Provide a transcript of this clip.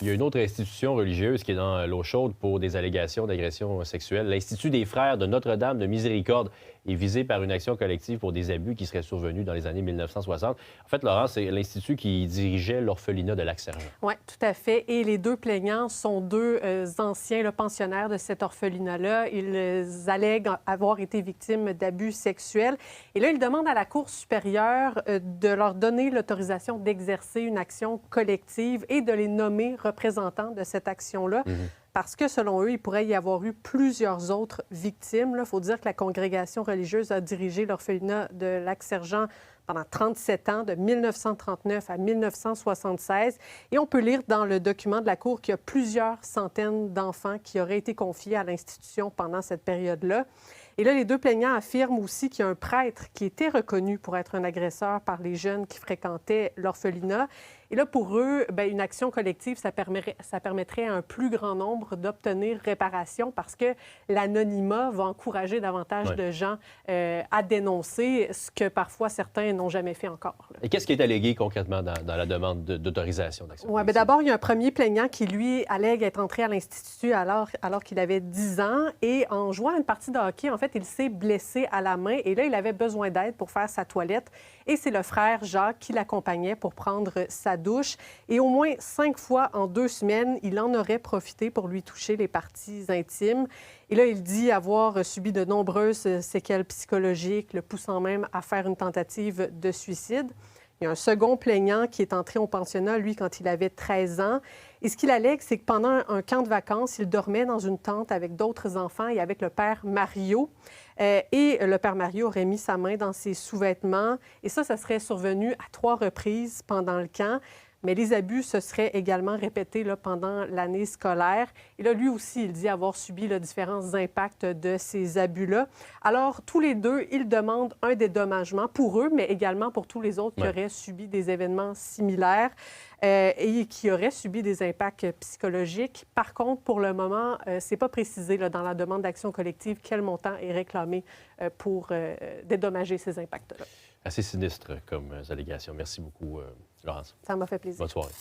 Il y a une autre institution religieuse qui est dans l'eau chaude pour des allégations d'agression sexuelle. L'Institut des Frères de Notre-Dame de Miséricorde est visé par une action collective pour des abus qui seraient survenus dans les années 1960. En fait, Laurent, c'est l'Institut qui dirigeait l'orphelinat de Lac-Sergent. Oui, tout à fait. Et les deux plaignants sont deux anciens pensionnaires de cet orphelinat-là. Ils allèguent avoir été victimes d'abus sexuels. Et là, ils demandent à la Cour supérieure de leur donner l'autorisation d'exercer une action collective et de les nommer représentants de cette action-là. Parce que, selon eux, il pourrait y avoir eu plusieurs autres victimes. Il faut dire que la congrégation religieuse a dirigé l'orphelinat de Lac-Sergent pendant 37 ans, de 1939 à 1976. Et on peut lire dans le document de la Cour qu'il y a plusieurs centaines d'enfants qui auraient été confiés à l'institution pendant cette période-là. Et là, les deux plaignants affirment aussi qu'il y a un prêtre qui était reconnu pour être un agresseur par les jeunes qui fréquentaient l'orphelinat. Et là, pour eux, une action collective, ça permettrait à un plus grand nombre d'obtenir réparation parce que l'anonymat va encourager davantage de gens à dénoncer ce que parfois certains n'ont jamais fait encore. Et qu'est-ce qui est allégué concrètement dans la demande d'autorisation d'action collective? D'abord, il y a un premier plaignant qui, lui, allègue être entré à l'Institut alors qu'il avait 10 ans. Et en jouant à une partie de hockey, en fait, il s'est blessé à la main. Et là, il avait besoin d'aide pour faire sa toilette. Et c'est le frère Jacques qui l'accompagnait pour prendre sa douche. Et au moins 5 fois en 2 semaines, il en aurait profité pour lui toucher les parties intimes. Et là, il dit avoir subi de nombreuses séquelles psychologiques, le poussant même à faire une tentative de suicide. Il y a un second plaignant qui est entré au pensionnat, lui, quand il avait 13 ans. Et ce qu'il allègue, c'est que pendant un camp de vacances, il dormait dans une tente avec d'autres enfants et avec le père Mario. Et le père Mario aurait mis sa main dans ses sous-vêtements. Et ça serait survenu à 3 reprises pendant le camp. Mais les abus se seraient également répétés pendant l'année scolaire. Et là, lui aussi, il dit avoir subi différents impacts de ces abus-là. Alors, tous les deux, ils demandent un dédommagement pour eux, mais également pour tous les autres qui auraient subi des événements similaires et qui auraient subi des impacts psychologiques. Par contre, pour le moment, ce n'est pas précisé dans la demande d'action collective quel montant est réclamé pour dédommager ces impacts-là. Assez sinistre comme allégations. Merci beaucoup, Laurence. Ça m'a fait plaisir. Bonne soirée.